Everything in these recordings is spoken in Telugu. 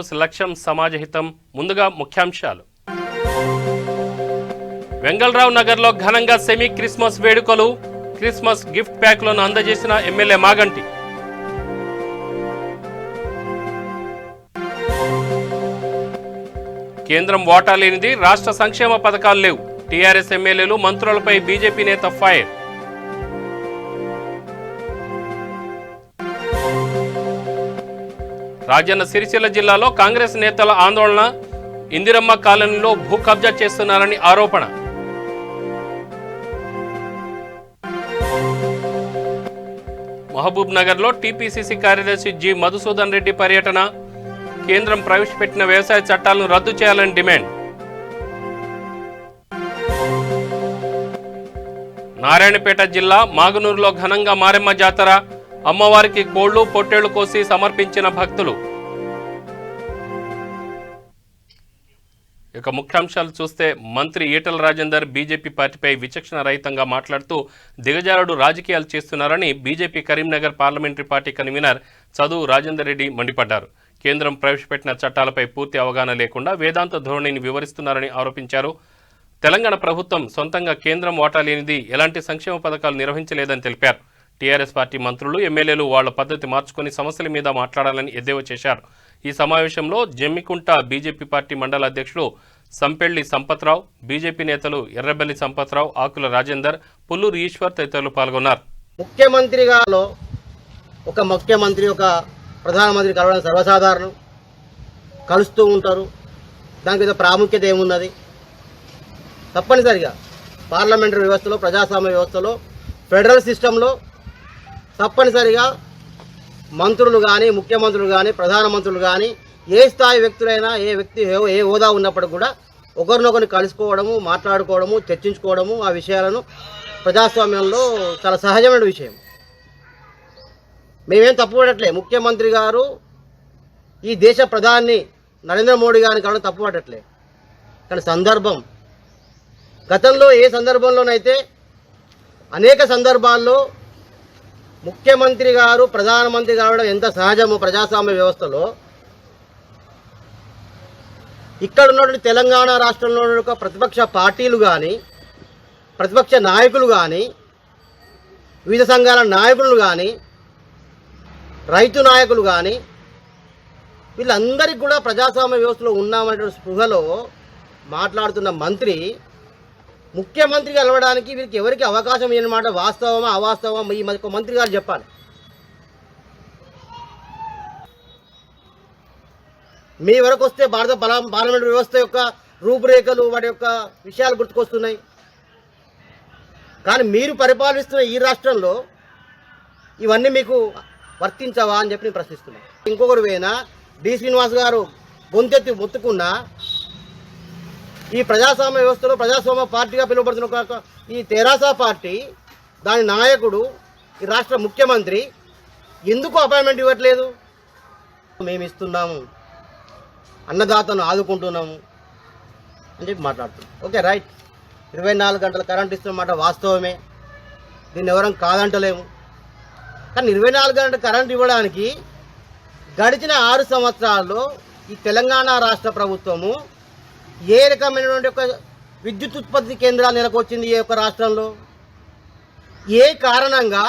న్యూస్ లక్ష్యం సమాజహితం. ముందుగా ముఖ్యాంశాలు. వెంగళరావు నగర్లో ఘనంగా సెమీ క్రిస్మస్ వేడుకలు. క్రిస్మస్ గిఫ్ట్ ప్యాక్లను అందజేసిన ఎమ్మెల్యే మాగంటి. కేంద్రం వాటా లేనిది రాష్ట్ర సంక్షేమ పథకాలు లేవు. టీఆర్ఎస్ ఎమ్మెల్యేలు మంత్రులపై బీజేపీ నేత ఫైర్. రాజన్న సిరిసిల్ల జిల్లాలో కాంగ్రెస్ నేతల ఆందోళన. ఇందిరమ్మ కాలనీలో భూ కబ్జా చేస్తున్నారని ఆరోపణ. మహబూబ్ నగర్లో టీపీసీసీ కార్యదర్శి జి మధుసూదన్ రెడ్డి పర్యటన. కేంద్రం ప్రవేశపెట్టిన వ్యవసాయ చట్టాలను రద్దు చేయాలని డిమాండ్. నారాయణపేట జిల్లా మాగునూరులో ఘనంగా మారెమ్మ జాతర. అమ్మవారికి కోళ్లు పొట్టేళ్లు కోసి సమర్పించిన భక్తులు. ఇక ముఖ్యాంశాలు చూస్తే మంత్రి ఈటల రాజేందర్ బీజేపీ పార్టీపై విచక్షణ రహితంగా మాట్లాడుతూ దిగజారుడు రాజకీయాలు చేస్తున్నారని BJP Karimnagar parliamentary party convener చదువు రాజేందర్ రెడ్డి మండిపడ్డారు. కేంద్రం ప్రవేశపెట్టిన చట్టాలపై పూర్తి అవగాహన లేకుండా వేదాంత ధోరణిని వివరిస్తున్నారని ఆరోపించారు. తెలంగాణ ప్రభుత్వం సొంతంగా కేంద్రం వాటా లేనిది ఎలాంటి సంక్షేమ పథకాలు నిర్వహించలేదని తెలిపారు. టీఆర్ఎస్ పార్టీ మంత్రులు ఎమ్మెల్యేలు వాళ్ల పద్ధతి మార్చుకుని సమస్యల మీద మాట్లాడాలని ఎద్దేవా చేశారు. ఈ సమావేశంలో జమ్మికుంట బీజేపీ పార్టీ మండల అధ్యక్షులు సంపెళ్లి సంపత్రావు, బీజేపీ నేతలు ఎర్రబెల్లి సంపత్రావు, ఆకుల రాజేందర్, పుల్లూరు ఈశ్వర్ తదితరులు పాల్గొన్నారు. ముఖ్యమంత్రిగాలో ఒక ప్రధానమంత్రి కలవడం సర్వసాధారణం. కలుస్తూ ఉంటారు. దానికి ఏదో ప్రాముఖ్యత ఏమున్నది? తప్పనిసరిగా పార్లమెంటరీ వ్యవస్థలో, ప్రజాస్వామ్య వ్యవస్థలో, ఫెడరల్ సిస్టంలో తప్పనిసరిగా మంత్రులు కానీ, ముఖ్యమంత్రులు కానీ, ప్రధానమంత్రులు కానీ, ఏ స్థాయి వ్యక్తులైనా, ఏ హోదా ఉన్నప్పటికీ కూడా ఒకరినొకరిని కలుసుకోవడము, మాట్లాడుకోవడము, చర్చించుకోవడము, ఆ విషయాలను ప్రజాస్వామ్యంలో చాలా సహజమైన విషయం. మేమేం తప్పుపడట్లే. ముఖ్యమంత్రి గారు ఈ దేశ ప్రధాని నరేంద్ర మోడీ గారిని కావడం తప్పుపడట్లే. కానీ సందర్భం, గతంలో ఏ సందర్భంలోనైతే అనేక సందర్భాల్లో ముఖ్యమంత్రి గారు ప్రధానమంత్రి కావడం ఎంత సహజమో ప్రజాస్వామ్య వ్యవస్థలో, ఇక్కడ ఉన్నటువంటి తెలంగాణ రాష్ట్రంలో ఉన్న ప్రతిపక్ష పార్టీలు కానీ, ప్రతిపక్ష నాయకులు కానీ, వివిధ సంఘాల నాయకులు కానీ, రైతు నాయకులు కానీ, వీళ్ళందరికీ కూడా ప్రజాస్వామ్య వ్యవస్థలో ఉన్నామనే స్పృహలో మాట్లాడుతున్న మంత్రి ముఖ్యమంత్రిగా కలవడానికి వీరికి ఎవరికి అవకాశం ఏనమాట, వాస్తవమా అవాస్తవమా ఈ మంత్రి గారు చెప్పాలి. మీ వరకు వస్తే భారత పార్లమెంట్ వ్యవస్థ యొక్క రూపురేఖలు, వాటి యొక్క విషయాలు గుర్తుకొస్తున్నాయి. కానీ మీరు పరిపాలిస్తున్న ఈ రాష్ట్రంలో ఇవన్నీ మీకు వర్తించవా అని చెప్పి నేను ప్రశ్నిస్తున్నాను. ఇంకొకరు పోయినా డి శ్రీనివాస్ గారు గొంతెత్తి మొత్తుకున్నా ఈ ప్రజాస్వామ్య వ్యవస్థలో ప్రజాస్వామ్య పార్టీగా పిలువబడుతున్న ఈ తెరాస పార్టీ, దాని నాయకుడు, ఈ రాష్ట్ర ముఖ్యమంత్రి ఎందుకు అపాయింట్మెంట్ ఇవ్వట్లేదు? మేము ఇస్తున్నాము, అన్నదాతను ఆదుకుంటున్నాము అని చెప్పి మాట్లాడుతున్నాం. Okay, right. 24 గంటల కరెంట్ ఇస్తున్నమాట వాస్తవమే, దీన్ని ఎవరం కాదంటలేము. కానీ 24 గంటల కరెంట్ ఇవ్వడానికి గడిచిన 6 సంవత్సరాల్లో ఈ తెలంగాణ రాష్ట్ర ప్రభుత్వము ఏ రకమైనటువంటి ఒక విద్యుత్ ఉత్పత్తి కేంద్రాలు నెలకొచ్చింది ఈ యొక్క రాష్ట్రంలో? ఏ కారణంగా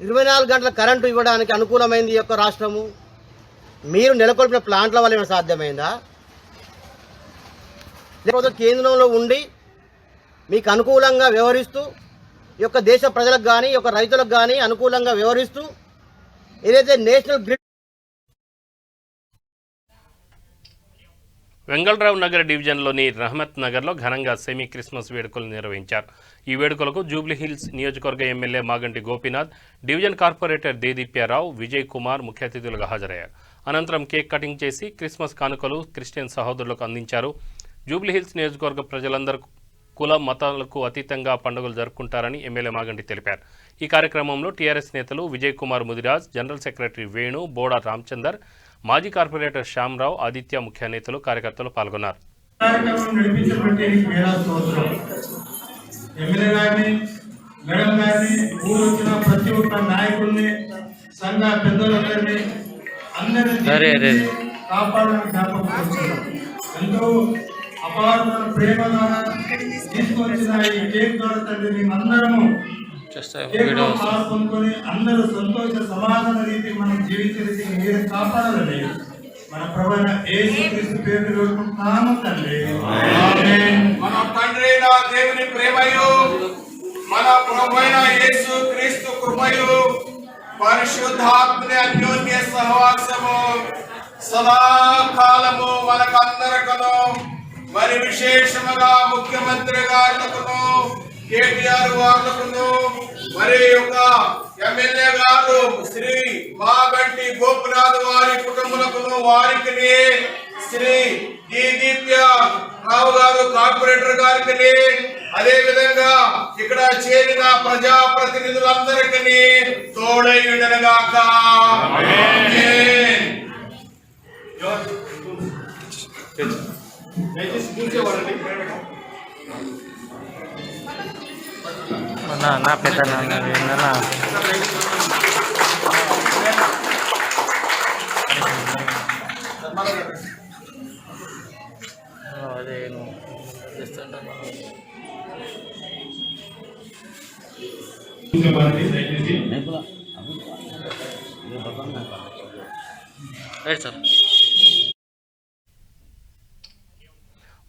24 గంటల కరెంటు ఇవ్వడానికి అనుకూలమైంది ఈ యొక్క రాష్ట్రము? మీరు నెలకొల్పిన ప్లాంట్ల వల్ల ఏమైనా సాధ్యమైందా? లేకపోతే కేంద్రంలో ఉండి మీకు అనుకూలంగా వ్యవహరిస్తూ ఈ యొక్క దేశ ప్రజలకు కానీ, ఈ యొక్క రైతులకు కానీ అనుకూలంగా వ్యవహరిస్తూ ఏదైతే నేషనల్ గ్రిడ్. వెంగళరావు నగర్ డివిజన్లోని రహమత్ నగర్లో ఘనంగా సెమీ క్రిస్మస్ వేడుకలు నిర్వహించారు. ఈ వేడుకలకు జూబ్లీహిల్స్ నియోజకవర్గ MLA Maganti Gopinath, division corporator Dedeepya Rao, Vijay Kumar ముఖ్య అతిథులుగా హాజరయ్యారు. అనంతరం కేక్ కటింగ్ చేసి క్రిస్మస్ కానుకలు క్రిస్టియన్ సహోదరులకు అందించారు. జూబ్లీహిల్స్ నియోజకవర్గ ప్రజలందరూ కుల మతాలకు అతీతంగా పండుగలు జరుపుకుంటారని ఎమ్మెల్యే మాగంటి తెలిపారు. ఈ కార్యక్రమంలో టీఆర్ఎస్ నేతలు విజయ్ కుమార్ ముదిరాజ్, జనరల్ సెక్రటరీ వేణు, బోడా రామచందర్, మాజీ కార్పొరేటర్ శ్యామరావు, ఆదిత్య ముఖ్య నేతలు, కార్యకర్తలు పాల్గొన్నారు. ప్రతి ఒక్క నాయకుల్ని, సంఘ పెద్దలందరినీ అందరినీ కాపాడాలని జ్ఞాపకం చేస్తున్నాం. ఎంతో అపారమైన ప్రేమ ద్వారా తీసుకొచ్చిన ఈ కేక్ ద్వారా తండ్రి మేమందరము కేక్లో పాల్గొనుకొని అందరూ సంతోష సమాధాన రీతి మనం జీవించే రీతికి మీరు కాపాడాలని మన ప్రభువైన యేసుక్రీస్తు పేరును వేడుకుంటున్నాము తండ్రి. ఆమేన్. మన తండ్రి నా దేవుని ప్రేమయు మన ప్రభువైన యేసుక్రీస్తు కృపయు పరిశుద్ధాత్మని అన్యోన్య సహవాసము సదాకాలము మనకందరికను మరి విశేషముగా ముఖ్యమంత్రి గారులకును కేటీఆర్ గారులకును మరి యొక్క ఎమ్మెల్యే గారు శ్రీ మాగంటి గోపినాథ్ వారి కుటుంబములకును వారికి శ్రీ దీప్య రావు గారు కార్పొరేటర్ గారికి అదే విధంగా ఇక్కడ చేరిన ప్రజాప్రతినిధులందరికీ తోడై ఉండనుగాక. ఆమేన్. దయచేసి కూర్చోవాలండి. నా పెద్ద నాన్న అదే సార్.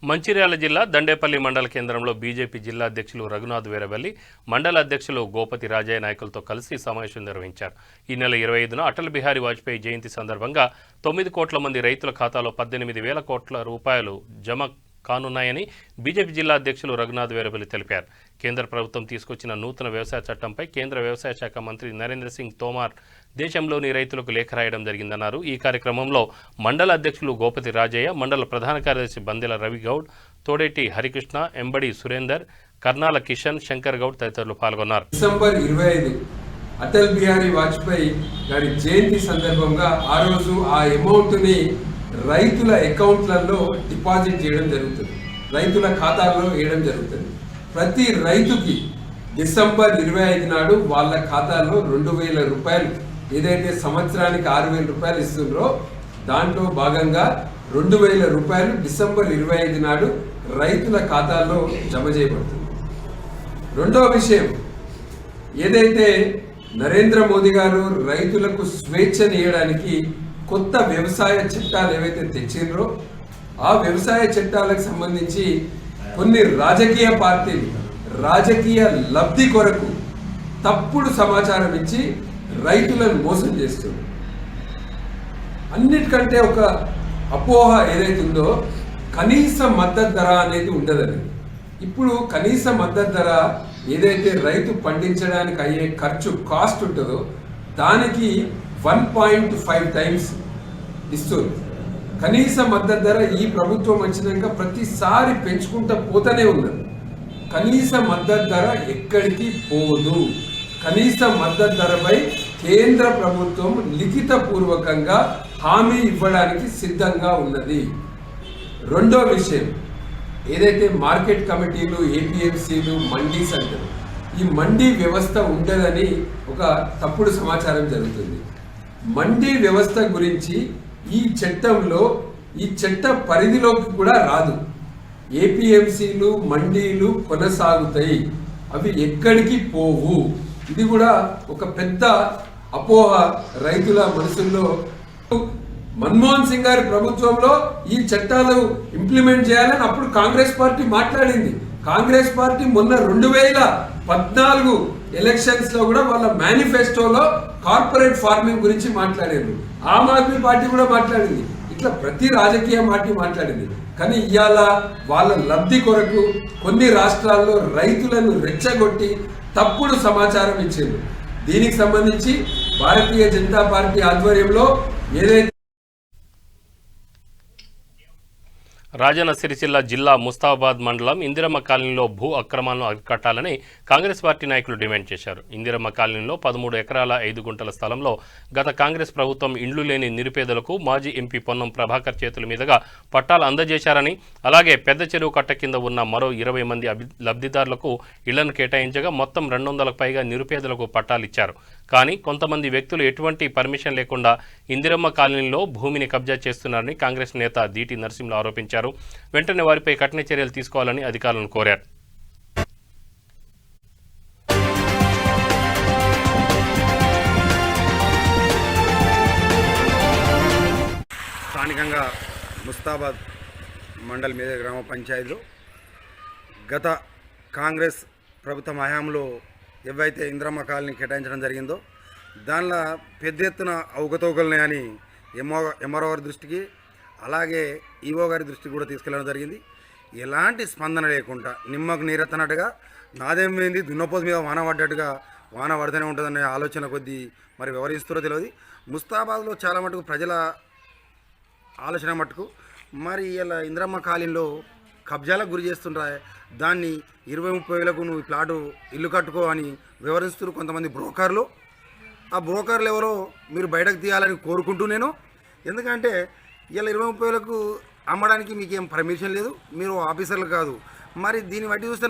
మంచిర్యాల జిల్లా దండేపల్లి మండల కేంద్రంలో బీజేపీ జిల్లా అధ్యక్షులు రఘునాథ్ వీరవల్లి మండల అధ్యక్షులు గోపతి రాజయ్య నాయకులతో కలిసి సమావేశం నిర్వహించారు. ఈ నెల 25న అటల్ బిహారీ వాజ్పేయి జయంతి సందర్భంగా 9 కోట్ల మంది రైతుల ఖాతాలో 18,000 కోట్ల రూపాయలు జమ కానున్నాయని బీజేపీ జిల్లా అధ్యక్షులు రఘునాథ్ వీరవల్లి తెలిపారు. కేంద్ర ప్రభుత్వం తీసుకొచ్చిన నూతన వ్యవసాయ చట్టంపై కేంద్ర వ్యవసాయ శాఖ మంత్రి నరేంద్ర సింగ్ తోమార్ దేశంలోని రైతులకు లేఖ రాయడం జరిగిందన్నారు. ఈ కార్యక్రమంలో మండల అధ్యక్షులు గోపతి రాజయ్య, మండల ప్రధాన కార్యదర్శి బందెల రవిగౌడ్, తోడేటి హరికృష్ణ, ఎంబడి సురేందర్, కర్నాల కిషన్, శంకర్ గౌడ్ తదితరులు పాల్గొన్నారు. డిసెంబర్ 25 అటల్ బిహారీ వాజ్పేయి గారి జయంతి సందర్భంగా ఆ రోజు ఆ అమౌంట్ని రైతుల అకౌంట్లలో డిపాజిట్ చేయడం జరుగుతుంది, రైతుల ఖాతాల్లో వేయడం జరుగుతుంది. ప్రతి రైతుకి డిసెంబర్ 25 నాడు వాళ్ళ ఖాతాలో 2,000 రూపాయలు ఏదైతే సంవత్సరానికి 6,000 రూపాయలు ఇస్తుందో దాంట్లో భాగంగా 2,000 రూపాయలు డిసెంబర్ 25 నాడు రైతుల ఖాతాల్లో జమ చేయబడుతుంది. రెండవ విషయం, ఏదైతే నరేంద్ర మోదీ గారు రైతులకు స్వేచ్ఛనియడానికి కొత్త వ్యవసాయ చట్టాలు ఏవైతే తెచ్చిండ్రో ఆ వ్యవసాయ చట్టాలకు సంబంధించి కొన్ని రాజకీయ పార్టీలు రాజకీయ లబ్ధి కొరకు తప్పుడు సమాచారం ఇచ్చి రైతులను మోసం చేస్తుంది. అన్నిటికంటే ఒక అపోహ ఏదైతుందో కనీస మద్దతు ధర అనేది ఉండదని. ఇప్పుడు కనీస మద్దతు ధర ఏదైతే రైతు పండించడానికి అయ్యే ఖర్చు కాస్ట్ ఉంటుందో దానికి 1.5 టైమ్స్ ఇస్తుంది. కనీస మద్దతు ధర ఈ ప్రభుత్వం వచ్చినాక ప్రతిసారి పెంచుకుంటూ పోతూనే ఉన్నది. కనీస మద్దతు ధర ఎక్కడికి పోదు. కనీస మద్దతు ధరపై కేంద్ర ప్రభుత్వం లిఖిత పూర్వకంగా హామీ ఇవ్వడానికి సిద్ధంగా ఉన్నది. రెండో విషయం, ఏదైతే మార్కెట్ కమిటీలు, ఏపీఎంసీలు, మండీస్ అంటారు, ఈ మండీ వ్యవస్థ ఉండదని ఒక తప్పుడు సమాచారం జరుగుతుంది. మండీ వ్యవస్థ గురించి ఈ చట్టంలో ఈ చట్ట పరిధిలోకి కూడా రాదు. ఏపీఎంసీలు, మండీలు కొనసాగుతాయి, అవి ఎక్కడికి పోవు. ఇది కూడా ఒక పెద్ద అపోహ రైతుల మనసుల్లో. మన్మోహన్ సింగ్ గారి ప్రభుత్వంలో ఈ చట్టాలు ఇంప్లిమెంట్ చేయాలని అప్పుడు కాంగ్రెస్ పార్టీ మాట్లాడింది. కాంగ్రెస్ పార్టీ మొన్న 2014 ఎలక్షన్స్ లో కూడా వాళ్ళ మేనిఫెస్టోలో కార్పొరేట్ ఫార్మింగ్ గురించి మాట్లాడారు. ఆమ్ ఆద్మీ పార్టీ కూడా మాట్లాడింది. ఇట్లా ప్రతి రాజకీయ పార్టీ మాట్లాడింది. కానీ ఇవాళ వాళ్ళ లబ్ధి కొరకు కొన్ని రాష్ట్రాల్లో రైతులను రెచ్చగొట్టి తప్పుడు సమాచారం ఇచ్చారు. దీనికి సంబంధించి భారతీయ జనతా పార్టీ ఆధ్వర్యంలో ఏదైతే రాజన్న సిరిసిల్ల జిల్లా ముస్తాబాద్ మండలం ఇందిరమ్మ కాలనీలో భూ అక్రమాలను అరికట్టాలని కాంగ్రెస్ పార్టీ నాయకులు డిమాండ్ చేశారు. ఇందిరమ్మ కాలనీలో 13 ఎకరాల 5 గుంటల స్థలంలో గత కాంగ్రెస్ ప్రభుత్వం ఇండ్లు లేని నిరుపేదలకు మాజీ ఎంపీ పొన్నం ప్రభాకర్ చేతుల మీదుగా పట్టాలు అందజేశారని, అలాగే పెద్ద చెరువు కట్ట కింద ఉన్న మరో 20 మంది లబ్ధిదారులకు ఇళ్లను కేటాయించగా మొత్తం 200లకు పైగా నిరుపేదలకు పట్టాలు ఇచ్చారు. కానీ కొంతమంది వ్యక్తులు ఎటువంటి పర్మిషన్ లేకుండా ఇందిరమ్మ కాలనీలో భూమిని కబ్జా చేస్తున్నారని కాంగ్రెస్ నేత దీటి నరసింహులు ఆరోపించారు. వెంటనే వారిపై కఠిన చర్యలు తీసుకోవాలని అధికారులను కోరారు. స్థానికంగా ముస్తాబాద్ మండల్ మీద గ్రామ పంచాయతీలో గత కాంగ్రెస్ ప్రభుత్వం హయాంలో ఏవైతే ఇందిరమ్మ కాలనీ కేటాయించడం జరిగిందో దానిలో పెద్ద ఎత్తున అవకతవకలున్నాయి అని ఎంఆర్ఓ గారి దృష్టికి అలాగే ఈఓ గారి దృష్టికి కూడా తీసుకెళ్ళడం జరిగింది. ఎలాంటి స్పందన లేకుండా నిమ్మకు నీరెత్తనట్టుగా నాదేం పోయింది దున్నపోతు మీద వాన పడ్డట్టుగా వాన పడుతూనే ఉంటుందనే ఆలోచన కొద్దీ మరి వివరిస్తారో తెలియదు. ముస్తాబాద్లో చాలా మటుకు ప్రజల ఆలోచన మటుకు మరి ఇలా ఇందిరమ్మ కాలనీలో కబ్జాలకు గురి చేస్తుండ్రా, దాన్ని 20-30 వేలకు నువ్వు ప్లాటు ఇల్లు కట్టుకో అని వివరిస్తున్నారు కొంతమంది బ్రోకర్లు. ఆ బ్రోకర్లు ఎవరో మీరు బయటకు తీయాలని కోరుకుంటూ నేను, ఎందుకంటే ఇలా 20-30 వేలకు అమ్మడానికి మీకేం పర్మిషన్ లేదు, మీరు ఆఫీసర్లు కాదు. మరి దీన్ని బట్టి చూస్తే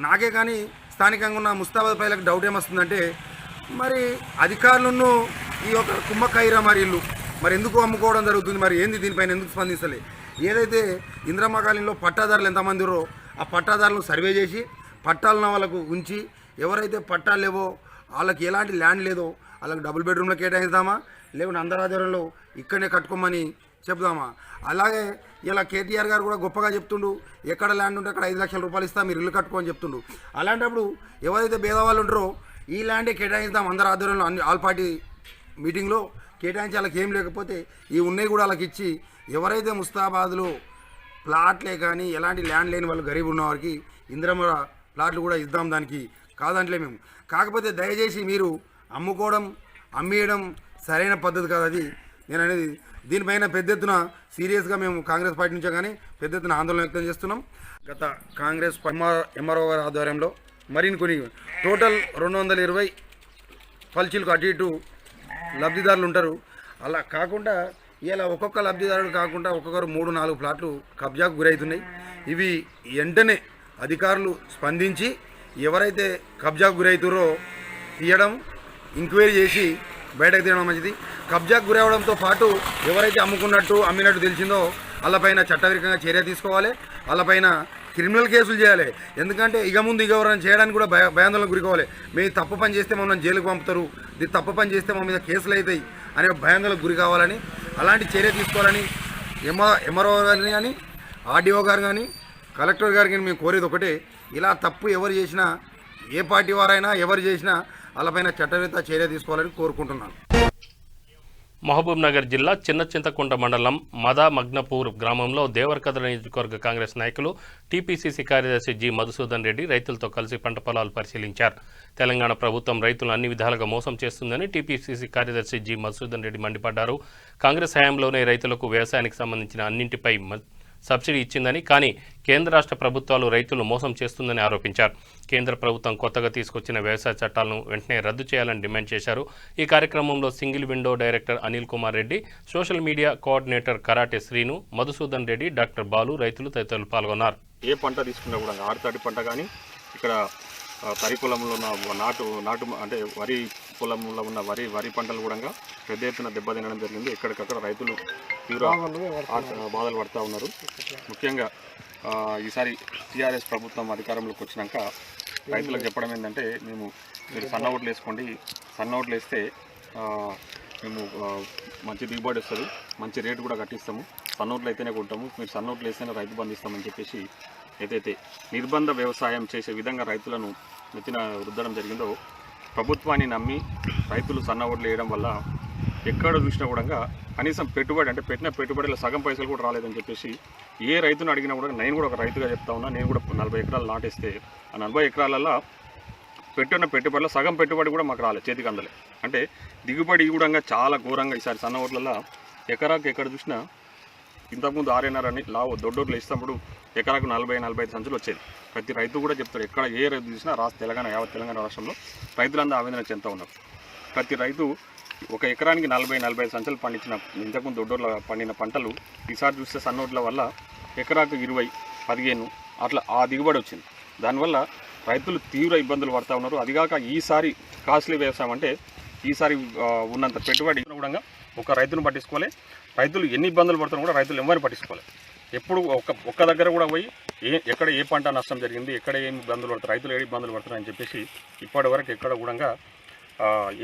నాకే కానీ స్థానికంగా ఉన్న ముస్తాబాద్ ప్రజలకు డౌట్ ఏమొస్తుందంటే మరి అధికారులను ఈ యొక్క కుంభకైరా మరి ఇల్లు మరి ఎందుకు అమ్ముకోవడం జరుగుతుంది, మరి ఏంది దీనిపైన ఎందుకు స్పందిస్తలే. ఏదైతే ఇందిరమ్మ కాలనీలో పట్టాదారులు ఎంతమంది ఉన్నారో ఆ పట్టాదారులను సర్వే చేసి పట్టాలున్న వాళ్ళకు ఉంచి, ఎవరైతే పట్టాలు లేవో వాళ్ళకి ఎలాంటి ల్యాండ్ లేదో వాళ్ళకి డబుల్ బెడ్రూమ్లో కేటాయిద్దామా, లేకుంటే అందరి ఆధ్వర్యంలో ఇక్కడనే కట్టుకోమని చెప్దామా. అలాగే ఇలా కేటీఆర్ గారు కూడా గొప్పగా చెప్తుండు, ఎక్కడ ల్యాండ్ ఉంటే అక్కడ 5 లక్షల రూపాయలు ఇస్తా మీరు ఇల్లు కట్టుకోని చెప్తుండు. అలాంటప్పుడు ఎవరైతే పేదవాళ్ళు ఉంటారో ఈ ల్యాండే కేటాయిద్దాం అందరి ఆధ్వర్యంలో ఆల్ పార్టీ మీటింగ్లో కేటాయించి వాళ్ళకి ఏం లేకపోతే ఈ ఉన్నాయి కూడా వాళ్ళకి ఇచ్చి, ఎవరైతే ముస్తాబాద్లో ప్లాట్లే కానీ ఎలాంటి ల్యాండ్ లేని వాళ్ళు గరీబ్ ఉన్న వారికి ఇందిరమ్మ ప్లాట్లు కూడా ఇద్దాం, దానికి కాదంటలే మేము. కాకపోతే దయచేసి మీరు అమ్ముకోవడం అమ్మేయడం సరైన పద్ధతి కాదు అది నేను అనేది. దీనిపైన పెద్ద ఎత్తున సీరియస్గా మేము కాంగ్రెస్ పార్టీ నుంచే కానీ పెద్ద ఎత్తున ఆందోళన వ్యక్తం చేస్తున్నాం. గత కాంగ్రెస్ ఎంఆర్ఓ గారి ఆధ్వర్యంలో మరిన్ని కొన్ని టోటల్ 220 పల్చీలకు అటు ఇటు లబ్ధిదారులు ఉంటారు. అలా కాకుండా ఇలా ఒక్కొక్క లబ్ధిదారుడు కాకుండా ఒక్కొక్కరు 3-4 ప్లాట్లు కబ్జాకు గురవుతున్నాయి. ఇవి వెంటనే అధికారులు స్పందించి ఎవరైతే కబ్జాకు గురవుతారో తీయడం, ఎంక్వైరీ చేసి బయటకు తీయడం మంచిది. కబ్జాకు గురవడంతో పాటు ఎవరైతే అమ్మినట్టు తెలిసిందో వాళ్ళపైన చట్టవిరుద్ధంగా చర్య తీసుకోవాలి, వాళ్ళపైన క్రిమినల్ కేసులు చేయాలి. ఎందుకంటే ఇక ముందు ఎవరైనా చేయడానికి కూడా భయాందోళనకు గురికోవాలి. మేము తప్పు పని చేస్తే మమ్మల్ని జైలుకు పంపుతారు, ఇది తప్పు పని చేస్తే మా మీద కేసులు అవుతాయి అనే భయాందోళనకు గురి కావాలని, అలాంటి చర్య తీసుకోవాలని ఎంఆర్ఓ గారిని కానీ ఆర్డీఓ గారు కానీ కలెక్టర్ గారికి మేము కోరేది ఒకటే, ఇలా తప్పు ఎవరు చేసినా ఏ పార్టీ వారైనా ఎవరు చేసినా వాళ్ళపైన చట్టరీత్యా చర్య తీసుకోవాలని కోరుకుంటున్నాను. మహబూబ్ నగర్ జిల్లా చిన్న చింతకుంట మండలం మదామగ్నపూర్ గ్రామంలో దేవరకద్ర నియోజకవర్గ కాంగ్రెస్ నాయకులు టీపీసీసీ కార్యదర్శి జి మధుసూదన్ రెడ్డి రైతులతో కలిసి పంట పొలాలు పరిశీలించారు. తెలంగాణ ప్రభుత్వం రైతులను అన్ని విధాలుగా మోసం చేస్తుందని టీపీసీసీ కార్యదర్శి జి మధుసూదన్ రెడ్డి మండిపడ్డారు. కాంగ్రెస్ హయాంలోనే రైతులకు వ్యవసాయానికి సంబంధించిన అన్నింటిపై సబ్సిడీ ఇచ్చిందని, కానీ కేంద్ర రాష్ట్ర ప్రభుత్వాలు రైతులను మోసం చేస్తుందని ఆరోపించారు. కేంద్ర ప్రభుత్వం కొత్తగా తీసుకొచ్చిన వ్యవసాయ చట్టాలను వెంటనే రద్దు చేయాలని డిమాండ్ చేశారు. ఈ కార్యక్రమంలో single window director Anil Kumar Reddy, social media coordinator karate Srinu, Madhusudan Reddy, doctor Balu, రైతులు తదితరులు పాల్గొన్నారు. ఏ పంట తీసుకున్నా కూడా ఆరుతడి పంట కానీ ఇక్కడ వరి పొలంలో ఉన్న నాటు అంటే వరి పొలంలో ఉన్న వరి పంటలు కూడా పెద్ద ఎత్తున దెబ్బతినడం జరిగింది. ఎక్కడికక్కడ రైతులు తీవ్ర బాధలు పడుతూ ఉన్నారు. ముఖ్యంగా ఈసారి టీఆర్ఎస్ ప్రభుత్వం అధికారంలోకి వచ్చినాక రైతులకు చెప్పడం ఏంటంటే, మీరు సన్న ఓట్లు వేసుకోండి, సన్న ఓట్లు వేస్తే మేము మంచి దిగుబడి వస్తుంది, మంచి రేటు కూడా కట్టిస్తాము, సన్న ఓట్లు అయితేనే కొంటాము, మీరు సన్న ఓట్లు వేస్తేనే రైతు బంధిస్తామని చెప్పేసి ఏదైతే నిర్బంధ వ్యవసాయం చేసే విధంగా రైతులను నెత్తిన రుద్దడం జరిగిందో, ప్రభుత్వాన్ని నమ్మి రైతులు సన్న ఓట్లు వేయడం వల్ల ఎక్కడ చూసినా కూడా కనీసం పెట్టుబడి అంటే పెట్టిన పెట్టుబడిలో సగం పైసలు కూడా రాలేదని చెప్పేసి ఏ రైతును అడిగినా కూడా, నేను కూడా ఒక రైతుగా చెప్తా ఉన్నా, నేను కూడా 40 ఎకరాలు నాటేస్తే ఆ 40 ఎకరాలలో పెట్టిన పెట్టుబడిలో సగం పెట్టుబడి కూడా మాకు రాలేదు, చేతికి అందలే. అంటే దిగుబడి కూడా చాలా ఘోరంగా ఈసారి సన్న ఓట్లలో ఎకరాకి ఎక్కడ చూసినా ఇంతకుముందు 6.5 అని దొడ్డూరులో ఇచ్చినప్పుడు ఎకరాకు 40-45 సంచులు వచ్చేది. ప్రతి రైతు కూడా చెప్తారు, ఎక్కడ ఏ రైతు చూసినా యావత్ తెలంగాణ రాష్ట్రంలో రైతులందరూ ఆవేదన చెందుతూ ఉన్నారు. ప్రతి రైతు ఒక ఎకరానికి 40-45 సంచులు పండించిన ఇంతకుముందు దొడ్డూరులో పండిన పంటలు ఈసారి చూస్తే సన్నోట్ల వల్ల ఎకరాకు 20-15 అట్లా ఆ దిగుబడి వచ్చింది. దానివల్ల రైతులు తీవ్ర ఇబ్బందులు పడుతూ ఉన్నారు. అదిగాక ఈసారి కాస్ట్లీ వ్యవసాయం అంటే ఈసారి ఉన్నంత పెట్టుబడి కూడా ఒక రైతును పట్టించుకోవాలి. రైతులు ఎన్ని ఇబ్బందులు పడుతున్నా కూడా రైతులు ఎవరిని పట్టించుకోవాలి. ఎప్పుడు ఒక్క దగ్గర కూడా పోయి ఎక్కడ ఏ పంట నష్టం జరిగింది, ఎక్కడ ఏం ఇబ్బందులు పడుతారు, రైతులు ఏ ఇబ్బందులు పడుతున్నారని చెప్పేసి ఇప్పటి వరకు ఎక్కడ కూడా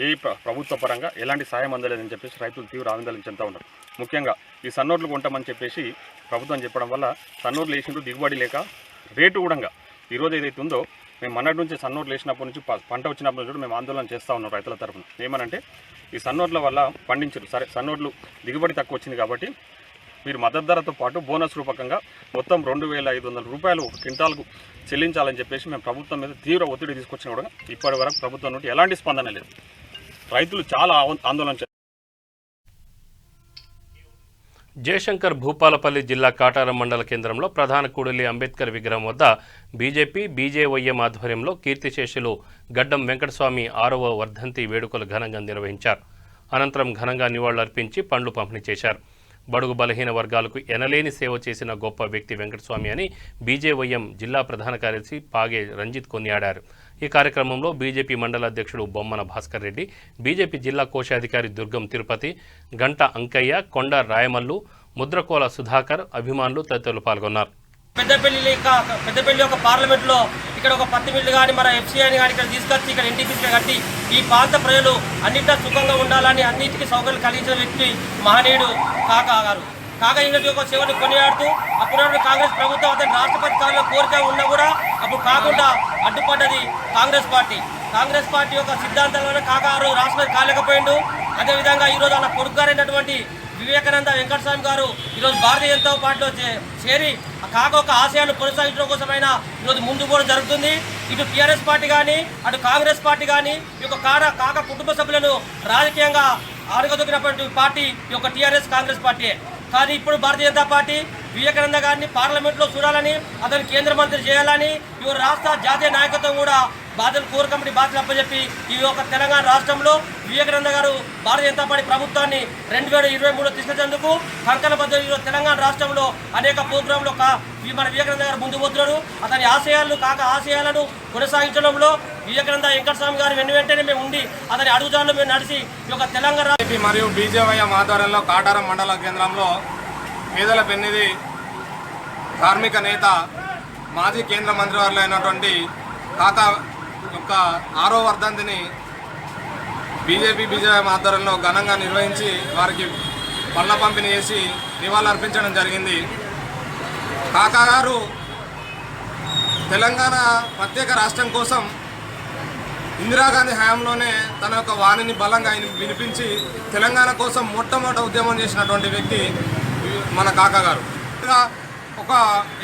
ఏ ప్రభుత్వ పరంగా ఎలాంటి సాయం అందలేదని చెప్పేసి రైతులు తీవ్ర ఆందోళన చెందుతూ ఉన్నారు. ముఖ్యంగా ఈ సన్నోట్లు కొంటామని చెప్పేసి ప్రభుత్వం చెప్పడం వల్ల సన్నోట్లు వేసింటూ దిగుబడి లేక రేటు కూడా ఈరోజు ఏదైతే ఉందో మేము మొన్నటి నుంచి సన్నోట్లు వేసినప్పటి నుంచి పంట వచ్చినప్పటి నుంచి మేము ఆందోళన చేస్తూ ఉన్నాం రైతుల తరఫున. ఏమనంటే ఈ సన్నోట్ల వల్ల పండించరు, సరే సన్నోట్లు దిగుబడి తక్కువ వచ్చింది కాబట్టి మీరు మద్దతు ధరతో పాటు బోనస్ రూపకంగా మొత్తం 2,500 రూపాయలు ఒక క్వింటాల్కు చెల్లించాలని చెప్పేసి మేము ప్రభుత్వం మీద తీవ్ర ఒత్తిడి తీసుకొచ్చినా కూడా ఇప్పటి వరకు ప్రభుత్వం నుండి ఎలాంటి స్పందన లేదు. రైతులు చాలా ఆందోళన. జయశంకర్ భూపాలపల్లి జిల్లా కాటారం మండల కేంద్రంలో ప్రధాన కూడలి అంబేద్కర్ విగ్రహం వద్ద బీజేపీ బీజేవైఎం ఆధ్వర్యంలో కీర్తిశేషులు గడ్డం వెంకటస్వామి 6వ వర్ధంతి వేడుకలు ఘనంగా నిర్వహించారు. అనంతరం ఘనంగా నివాళులర్పించి పండ్లు పంపిణీ చేశారు. బడుగు బలహీన వర్గాలకు ఎనలేని సేవ చేసిన గొప్ప వ్యక్తి వెంకటస్వామి అని బీజేవైఎం జిల్లా ప్రధాన కార్యదర్శి పాగే రంజిత్ కొనియాడారు. ఈ కార్యక్రమంలో బీజేపీ మండల అధ్యక్షుడు బొమ్మన భాస్కర్ రెడ్డి, బీజేపీ జిల్లా కోశాధికారి దుర్గం తిరుపతి, గంట అంకయ్య, కొండ రాయమల్లు, ముద్రకోల సుధాకర్, అభిమానులు తదితరులు పాల్గొన్నారు. పెద్దపల్లి ఒక పార్లమెంట్లో ఇక్కడ ఒక 10 మిల్లు కానీ మన ఎఫ్సీఐని కానీ ఇక్కడ తీసుకొచ్చి ఇక్కడ ఎన్టీపీసీ కట్టి ఈ ప్రాంత ప్రజలు అన్నింటా సుఖంగా ఉండాలని అన్నింటికీ సౌకర్యం కలిగించిన వ్యక్తి మహనీయుడు కాకా గారు. కాగా ఈరోజు ఒక సేవను కొనియాడుతూ అప్పుడు కాంగ్రెస్ ప్రభుత్వం అతని రాష్ట్రపతి స్థానంలో కోరిక ఉన్నా కూడా అప్పుడు కాకుండా అడ్డుపడ్డది కాంగ్రెస్ పార్టీ యొక్క సిద్ధాంతంలోనే కాకా గారు రాష్ట్రపతి కాలేకపోయిండు. అదేవిధంగా ఈరోజు అలా కొడుకు గారైనటువంటి వివేకానంద వెంకటస్వామి గారు ఈరోజు భారతీయ జనతా పార్టీలో చేరి కాక ఒక ఆశయాన్ని కొనసాగించడం కోసమైనా ఈరోజు ముందు కూడా జరుగుతుంది. ఇటు టీఆర్ఎస్ పార్టీ కానీ అటు కాంగ్రెస్ పార్టీ కానీ ఈ యొక్క కాక కుటుంబ సభ్యులను రాజకీయంగా ఆరుగదొక్కినటువంటి పార్టీ ఈ యొక్క టీఆర్ఎస్ కాంగ్రెస్ పార్టీ. కానీ ఇప్పుడు భారతీయ జనతా పార్టీ వివేకానంద గారిని పార్లమెంట్లో చూడాలని, అతను కేంద్ర మంత్రి చేయాలని, ఈ రాష్ట్ర జాతీయ నాయకత్వం కూడా బాధ్యతలు కోర్ కమిటీ బాధ్యతలు అప్పచెప్పి ఈ యొక్క తెలంగాణ రాష్ట్రంలో వివేకానంద గారు భారతీయ జనతా పార్టీ ప్రభుత్వాన్ని 2023లో తీసుకొచ్చేందుకు కంకణబద్ధ తెలంగాణ రాష్ట్రంలో అనేక ప్రోగ్రాంలో మన వివేకానంద గారు ముందు పోతున్నారు. అతని ఆశయాలను కొనసాగించడంలో వివేకానంద వెంకటస్వామి గారు వెంటనే మేము ఉండి అతని అడుగుజాడలో మేము నడిచి ఈ యొక్క తెలంగాణ మరియు బీజేవైఎం ఆధ్వర్యంలో కాటారం మండల కేంద్రంలో పేదల పెన్నిధి కార్మిక నేత మాజీ కేంద్ర మంత్రివర్యులు అయినటువంటి కాకా యొక్క 6వ వర్ధంతిని బీజేవైఎం ఆధ్వర్యంలో ఘనంగా నిర్వహించి వారికి పళ్ళ పంపిణీ చేసి నివాళులర్పించడం జరిగింది. కాకా గారు తెలంగాణ ప్రత్యేక రాష్ట్రం కోసం ఇందిరాగాంధీ హయాంలోనే తన యొక్క వాణిని బలంగా వినిపించి తెలంగాణ కోసం మొట్టమొదటి ఉద్యమం చేసినటువంటి వ్యక్తి మన కాకా గారు. ఒక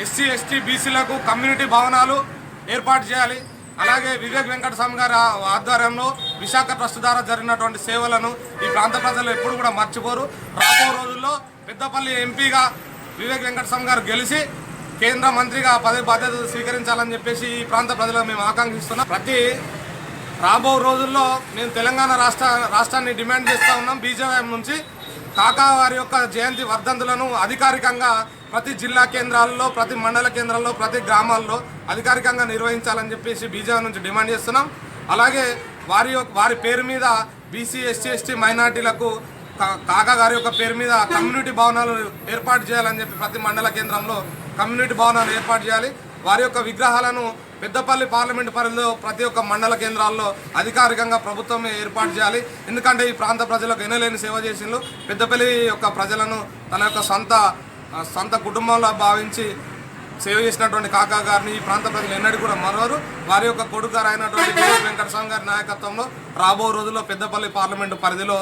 ఎస్సీ ఎస్టీ బీసీలకు కమ్యూనిటీ భవనాలు ఏర్పాటు చేయాలి. అలాగే వివేక్ వెంకటస్వామి గారి ఆధ్వర్యంలో విశాఖ ట్రస్ట్ ద్వారా జరిగినటువంటి సేవలను ఈ ప్రాంత ప్రజలు ఎప్పుడు కూడా మర్చిపోరు. రాబో రోజుల్లో పెద్దపల్లి ఎంపీగా వివేక్ వెంకటస్వామి గారు గెలిచి కేంద్ర మంత్రిగా బాధ్యతలు స్వీకరించాలని చెప్పేసి ఈ ప్రాంత ప్రజలు మేము ఆకాంక్షిస్తున్నాం. రాబో రోజుల్లో మేము తెలంగాణ రాష్ట్రాన్ని డిమాండ్ చేస్తూ ఉన్నాం. బీజేవైఎం నుంచి కాకా వారి యొక్క జయంతి వర్ధంతులను అధికారికంగా ప్రతి జిల్లా కేంద్రాల్లో, ప్రతి మండల కేంద్రాల్లో, ప్రతి గ్రామాల్లో అధికారికంగా నిర్వహించాలని చెప్పేసి బీజేవై నుంచి డిమాండ్ చేస్తున్నాం. అలాగే వారి పేరు మీద బీసీ ఎస్సీ ఎస్టీ మైనార్టీలకు కాకా గారి యొక్క పేరు మీద కమ్యూనిటీ భవనాలు ఏర్పాటు చేయాలని చెప్పి ప్రతి మండల కేంద్రంలో కమ్యూనిటీ భవనాలు ఏర్పాటు చేయాలి. వారి యొక్క విగ్రహాలను పెద్దపల్లి పార్లమెంటు పరిధిలో ప్రతి ఒక్క మండల కేంద్రాల్లో అధికారికంగా ప్రభుత్వమే ఏర్పాటు చేయాలి. ఎందుకంటే ఈ ప్రాంత ప్రజలకు ఎనలేని సేవ చేసిండ్రు. పెద్దపల్లి యొక్క ప్రజలను తన యొక్క సొంత కుటుంబంలో భావించి సేవ చేసినటువంటి కాకా గారిని ఈ ప్రాంత ప్రజలు ఎన్నడూ కూడా మరోరు. వారి యొక్క కొడుకు గారు అయినటువంటి వివేక్ వెంకటస్వామి గారి నాయకత్వంలో రాబో రోజుల్లో పెద్దపల్లి పార్లమెంటు పరిధిలో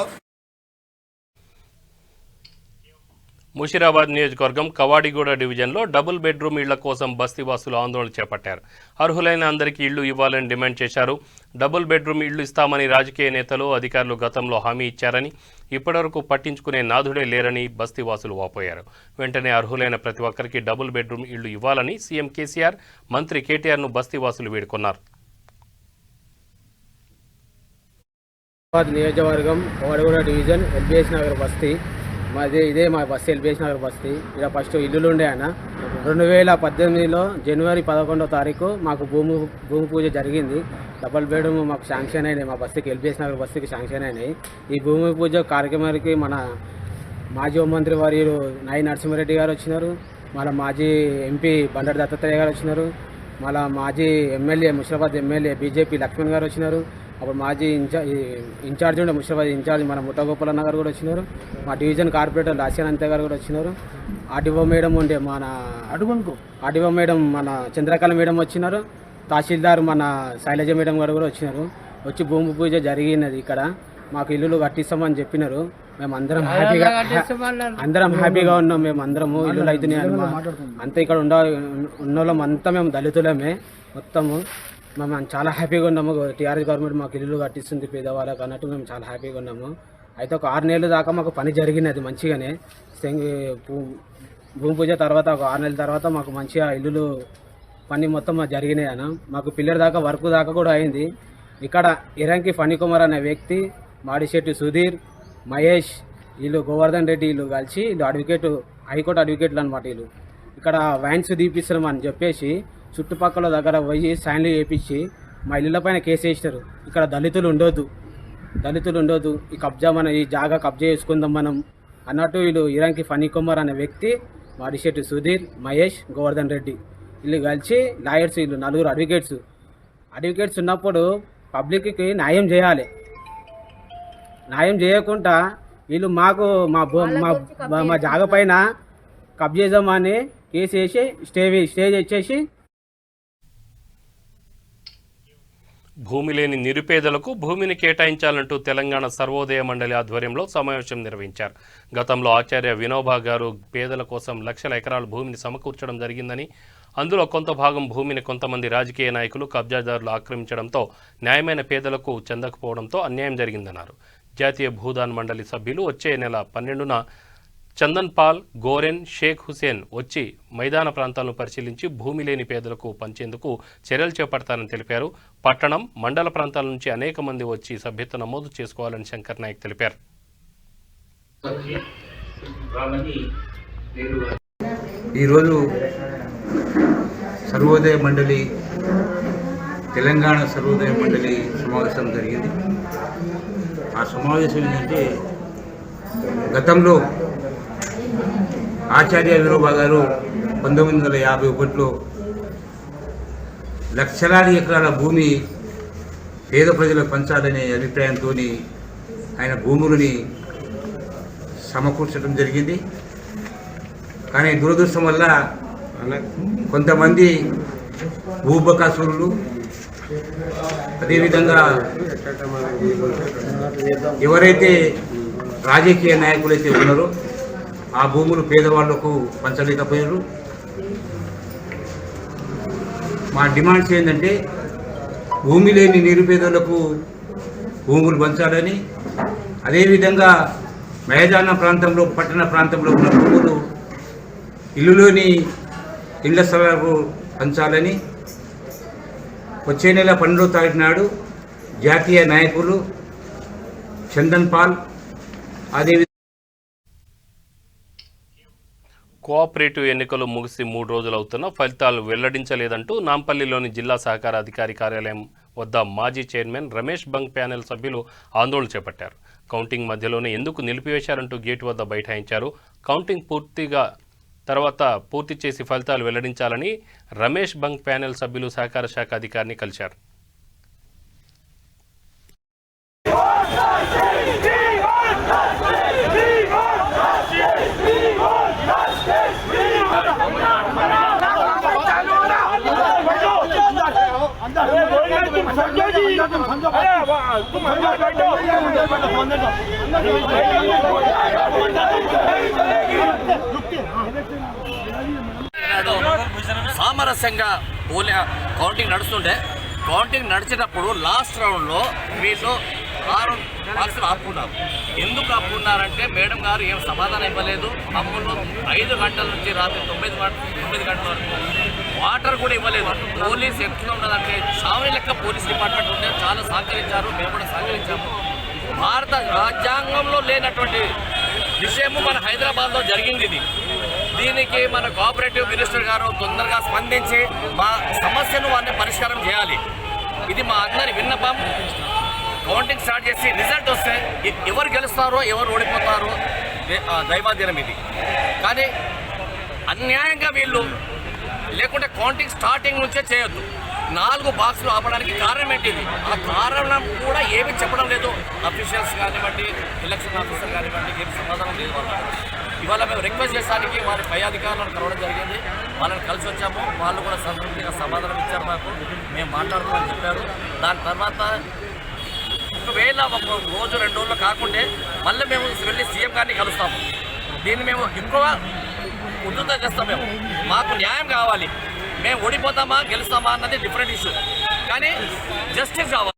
ముషిరాబాద్ నియోజకవర్గం కవాడిగూడ డివిజన్లో డబుల్ బెడ్రూమ్ ఇళ్ల కోసం బస్తీవాసులు ఆందోళన చేపట్టారు. అర్హులైన అందరికీ ఇళ్లు ఇవ్వాలని డిమాండ్ చేశారు. డబుల్ బెడ్రూమ్ ఇళ్లు ఇస్తామని రాజకీయ నేతలు, అధికారులు గతంలో హామీ ఇచ్చారని, ఇప్పటివరకు పట్టించుకునే నాథుడే లేరని బస్తీవాసులు వాపోయారు. వెంటనే అర్హులైన ప్రతి ఒక్కరికి డబుల్ బెడ్రూమ్ ఇళ్లు ఇవ్వాలని సీఎం కేసీఆర్, మంత్రి కేటీఆర్ను బస్తీవాసులు వేడుకున్నారు. నియోజకవర్గం కవాడిగూడ డివిజన్ ఎల్బిఎస్ నగర్ బస్తీ ఇదే మా బస్తీ ఎల్బిఎస్ నగర్ బస్తీ. ఇలా ఫస్ట్ ఇల్లులు ఉండే ఆయన 2018లో జనవరి 11వ తారీఖు మాకు భూమి పూజ జరిగింది. డబల్ బెడ్రూమ్ మాకు శాంక్షన్ అయినాయి. మా బస్తీకి ఎల్బిఎస్ నగర్ బస్తీకి శాంక్షన్ అయినాయి. ఈ భూమి పూజ కార్యక్రమానికి మన మాజీ హోంమంత్రి వర్యులు నాయి నరసింహారెడ్డి గారు వచ్చినారు. మళ్ళీ మాజీ ఎంపీ బండారు దత్తాత్రేయ గారు వచ్చినారు. మళ్ళీ మాజీ MLA Musheerabad MLA BJP Laxman గారు వచ్చినారు. అప్పుడు మాజీ ఇన్ఛార్జ్ ఉండే ముషిరాబాద్ ఇన్ఛార్జ్ మన ముఠగోపాలన్న గారు కూడా వచ్చినారు. మా డివిజన్ కార్పొరేటర్ లాస్యానంత గారు కూడా వచ్చినారు. ఆర్డీఓ మేడం ఉండే మన ఆర్డీఓ మేడం మన చంద్రకళ మేడం వచ్చినారు. తహసీల్దార్ మన శైలజ మేడం గారు కూడా వచ్చినారు. వచ్చి భూమి పూజ జరిగినది. ఇక్కడ మాకు ఇల్లులు కట్టిస్తామని చెప్పినారు. మేము అందరం హ్యాపీగా ఉన్నాం. మేము అందరము ఇల్లులు అవుతున్నాయి అంతా ఇక్కడ ఉన్నోళ్ళం అంతా మేము దళితులమే మొత్తము. మేము చాలా హ్యాపీగా ఉన్నాము. టీఆర్ఎస్ గవర్నమెంట్ మాకు ఇల్లు కట్టిస్తుంది పేదవాళ్ళకి అన్నట్టు మేము చాలా హ్యాపీగా ఉన్నాము. అయితే ఒక 6 నెలల దాకా మాకు పని జరిగినది మంచిగానే. భూమి పూజ తర్వాత ఒక 6 నెలల తర్వాత మాకు మంచిగా ఇల్లులు పని మొత్తం జరిగినాయి అన్న. మాకు పిల్లర్ దాకా వర్క్ దాకా కూడా అయింది. ఇక్కడ ఇరంకి ఫణికుమార్ అనే వ్యక్తి, మాడిశెట్టి సుధీర్, మహేష్, వీళ్ళు గోవర్ధన్ రెడ్డి వీళ్ళు కలిసి వీళ్ళు హైకోర్టు అడ్వకేట్లు అనమాట. వీళ్ళు ఇక్కడ వ్యాన్స్ తీపిస్తున్నామని చెప్పేసి చుట్టుపక్కల దగ్గర పోయి సైన్లు చేయించి మా ఇళ్ళ పైన కేసు వేసినారు. ఇక్కడ దళితులు ఉండొద్దు, ఈ కబ్జా ఈ జాగా కబ్జా చేసుకుందాం మనం అన్నట్టు వీళ్ళు ఇరంకి ఫణికుమార్ అనే వ్యక్తి, మాడిశెట్టి సుధీర్, మహేష్, గోవర్ధన్ రెడ్డి వీళ్ళు కలిసి లాయర్స్, వీళ్ళు 4 అడ్వకేట్స్ ఉన్నప్పుడు పబ్లిక్కి న్యాయం చేయాలి. న్యాయం చేయకుండా వీళ్ళు మాకు మా జాగా పైన కబ్జా చేద్దామని కేసు వేసి స్టేజ్ ఇచ్చేసి భూమి లేని నిరుపేదలకు భూమిని కేటాయించాలంటూ తెలంగాణ సర్వోదయ మండలి ఆధ్వర్యంలో సమావేశం నిర్వహించారు. గతంలో ఆచార్య వినోబా గారు పేదల కోసం లక్షల ఎకరాల భూమిని సమకూర్చడం జరిగిందని, అందులో కొంత భాగం భూమిని కొంతమంది రాజకీయ నాయకులు, కబ్జాదారులు ఆక్రమించడంతో న్యాయమైన పేదలకు చెందకపోవడంతో అన్యాయం జరిగిందన్నారు. జాతీయ భూదాన్ మండలి సభ్యులు వచ్చే నెల 12న చందన్ పాల్, గోరెన్, షేక్ హుసేన్ వచ్చి మైదాన ప్రాంతాలను పరిశీలించి భూమి లేని పేదలకు పంచేందుకు చర్యలు చేపడతారని తెలిపారు. పట్టణం, మండల ప్రాంతాల నుంచి అనేక మంది వచ్చి సభ్యత్వ నమోదు చేసుకోవాలని శంకర్ నాయక్ తెలిపారు. ఈరోజు సర్వోదయ మండలి, తెలంగాణ సర్వోదయ మండలి సమావేశం జరిగింది. ఆ సమావేశం ఏంటంటే, గతంలో ఆచార్య వినోబా గారు 1951లో లక్షలాది ఎకరాల భూమి పేద ప్రజలకు పంచాలనే అభిప్రాయంతో ఆయన భూములని సమకూర్చడం జరిగింది. కానీ దురదృష్టం వల్ల కొంతమంది భూబకాసురులు, అదేవిధంగా ఎవరైతే రాజకీయ నాయకులైతే ఉన్నారో ఆ భూములు పేదవాళ్లకు పంచలేకపోయారు. మా డిమాండ్స్ ఏంటంటే, భూమి లేని నిరుపేదలకు భూములు పంచాలని, అదేవిధంగా మైదాన ప్రాంతంలో, పట్టణ ప్రాంతంలో ఉన్న భూములు ఇల్లులోని ఇళ్ల స్థలాలకు పంచాలని వచ్చే నెల 12వ తారీఖు నాడు జాతీయ నాయకులు చందన్ పాల్, అదేవిధంగా కోఆపరేటివ్ ఎన్నికలు ముగిసి 3 రోజులవుతున్నా ఫలితాలు వెల్లడించలేదంటూ నాంపల్లిలోని జిల్లా సహకార అధికారి కార్యాలయం వద్ద మాజీ చైర్మన్ రమేష్ బంగ్ ప్యానెల్ సభ్యులు ఆందోళన చేపట్టారు. కౌంటింగ్ మధ్యలోనే ఎందుకు నిలిపివేశారంటూ గేటు వద్ద బైఠాయించారు. కౌంటింగ్ పూర్తి చేసి ఫలితాలు వెల్లడించాలని రమేష్ బంగ్ ప్యానెల్ సభ్యులు సహకార శాఖ అధికారిని కలిశారు. సామరస్యంగా కౌంటింగ్ నడుస్తుంటే కౌంటింగ్ నడిచేటప్పుడు లాస్ట్ రౌండ్లో వీళ్ళు 6 బాక్సులు ఆపుకున్నారు. ఎందుకు ఆపుకున్నారంటే మేడం గారు ఏం సమాధానం ఇవ్వలేదు. మమ్మల్ని 5 గంటల నుంచి రాత్రి 9 గంటల వరకు వాటర్ కూడా ఇవ్వలేదు. పోలీస్ ఎట్లా ఉన్నదంటే చావని లెక్క పోలీస్ డిపార్ట్మెంట్ ఉంటే చాలా సహకరించారు, మేము కూడా సహకరించాము. భారత రాజ్యాంగంలో లేనటువంటి విషయము మన హైదరాబాద్లో జరిగింది. దీనికి మన కోఆపరేటివ్ మినిస్టర్ గారు తొందరగా స్పందించి మా సమస్యను వారిని పరిష్కారం చేయాలి. ఇది మా అందరి విన్నపం. కౌంటింగ్ స్టార్ట్ చేసి రిజల్ట్ వస్తే ఎవరు గెలుస్తారో ఎవరు ఓడిపోతారో దైవాధీనం ఇది. కానీ అన్యాయంగా వీళ్ళు లేకుంటే కౌంటింగ్ స్టార్టింగ్ నుంచే చేయొద్దు. 4 బాక్సులు ఆపడానికి కారణం ఏంటిది? ఆ కారణం కూడా ఏమీ చెప్పడం లేదు. అఫీషియల్స్ కానివ్వండి, ఎలక్షన్ ఆఫీసర్ కానివ్వండి, ఏమి సమాధానం లేదు. ఇవాళ మేము రిక్వెస్ట్ చేసానికి వారి పై అధికారులను కలవడం జరిగింది. వాళ్ళని కలిసి వచ్చాము. వాళ్ళు కూడా సంతృప్తిగా సమాధానం ఇచ్చారు. మాకు మేము మాట్లాడుకోమని చెప్పారు. దాని తర్వాత ఒకవేళ ఒక రోజు 2 రోజులు కాకుంటే మళ్ళీ మేము వెళ్ళి సీఎం గారిని కలుస్తాము. దీన్ని మేము ఎక్కువ ఉద్ధృతం చేస్తాం. మాకు న్యాయం కావాలి. మేము ఓడిపోతామా గెలుస్తామా అన్నది డిఫరెంట్ ఇష్యూ, కానీ జస్టిస్ కావాలి.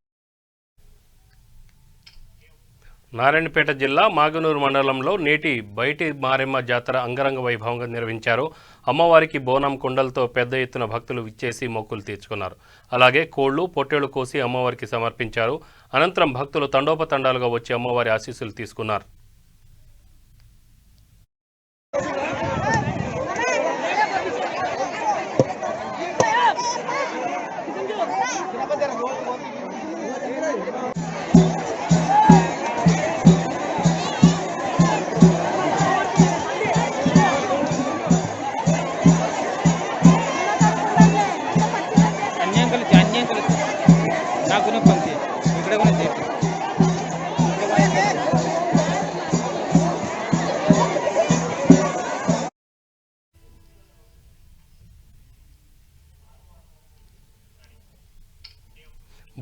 నారాయణపేట జిల్లా మాగనూరు మండలంలో నేటి బయటి మారెమ్మ జాతర అంగరంగ వైభవంగా నిర్వహించారు. అమ్మవారికి బోనం కుండలతో పెద్ద ఎత్తున భక్తులు విచ్చేసి మొక్కులు తీర్చుకున్నారు. అలాగే కోళ్లు పొట్టేళ్లు కోసి అమ్మవారికి సమర్పించారు. అనంతరం భక్తులు తండోపతండాలుగా వచ్చి అమ్మవారి ఆశీస్సులు తీసుకున్నారు.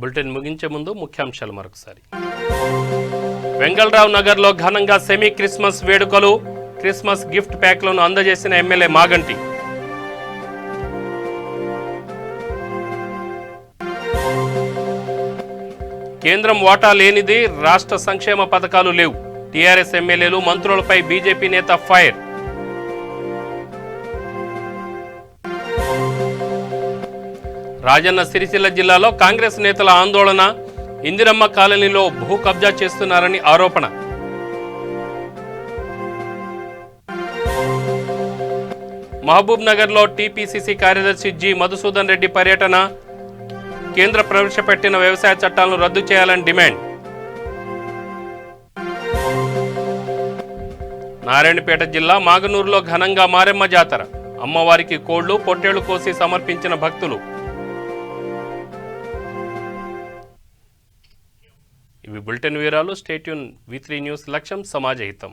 బులెటిన్ ముగించే ముందు ముఖ్యాంశాలు మరొకసారి. వెంగళరావు నగర్లో ఘనంగా సెమీ క్రిస్మస్ వేడుకలు. క్రిస్మస్ గిఫ్ట్ ప్యాక్లను అందజేసిన ఎమ్మెల్యే మాగంటి. కేంద్రం వాటా లేనిది రాష్ట్ర సంక్షేమ పథకాలు లేవు. టీఆర్ఎస్ ఎమ్మెల్యేలు మంత్రులపై బీజేపీ నేత ఫైర్. రాజన్న సిరిసిల్ల జిల్లాలో కాంగ్రెస్ నేతల ఆందోళన. ఇందిరమ్మ కాలనీలో భూ కబ్జా చేస్తున్నారని ఆరోపణ. మహబూబ్ నగర్లో టీపీసీసీ కార్యదర్శి జి మధుసూదన్ రెడ్డి పర్యటన. కేంద్ర ప్రవేశపెట్టిన వ్యవసాయ చట్టాలను రద్దు చేయాలని డిమాండ్. నారాయణపేట జిల్లా మాగనూరులో ఘనంగా మారెమ్మ జాతర. అమ్మవారికి కోళ్లు పొట్టేళ్లు కోసి సమర్పించిన భక్తులు. ఇవి బులెటిన్ వివరాలు. Stay tune. V3 news. లక్ష్యం సమాజ హితం.